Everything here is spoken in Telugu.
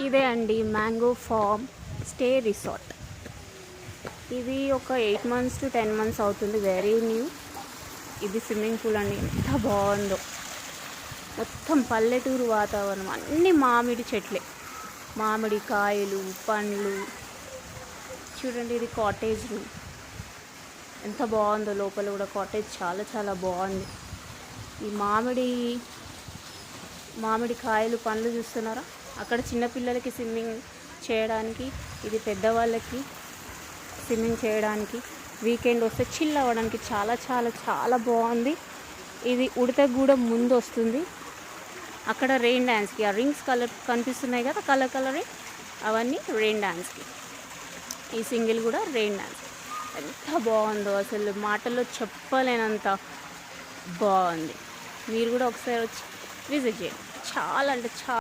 ఇదే అండి మ్యాంగో ఫామ్ స్టే రిసార్ట్. ఇది ఒక 8 months to 10 months అవుతుంది, వెరీ న్యూ. ఇది స్విమ్మింగ్ పూల్ అండి, ఎంత బాగుందో. మొత్తం పల్లెటూరు వాతావరణం, అన్ని మామిడి చెట్లే, మామిడి కాయలు, పండ్లు. చూడండి, ఇది కాటేజ్ రూమ్, ఎంత బాగుందో. లోపల కూడా కాటేజ్ చాలా చాలా బాగుంది. ఈ మామిడి కాయలు, పండ్లు చూస్తున్నారా? అక్కడ చిన్నపిల్లలకి స్విమ్మింగ్ చేయడానికి, ఇది పెద్దవాళ్ళకి స్విమ్మింగ్ చేయడానికి, వీకెండ్ వస్తే చిల్ అవ్వడానికి చాలా చాలా చాలా బాగుంది. ఇది ఉడతగూడెం ముందు వస్తుంది. అక్కడ రెయిన్ డ్యాన్స్కి ఆ రింగ్స్ కలర్ కనిపిస్తున్నాయి కదా, కలర్ కలరింగ్, అవన్నీ రెయిన్ డ్యాన్స్కి. ఈ సింగిల్ కూడా రెయిన్ డ్యాన్స్. ఎంత బాగుందో అసలు, మాటల్లో చెప్పలేనంత బాగుంది. మీరు కూడా ఒకసారి వచ్చి విజిట్ చేయండి. చాలా అంటే చాలా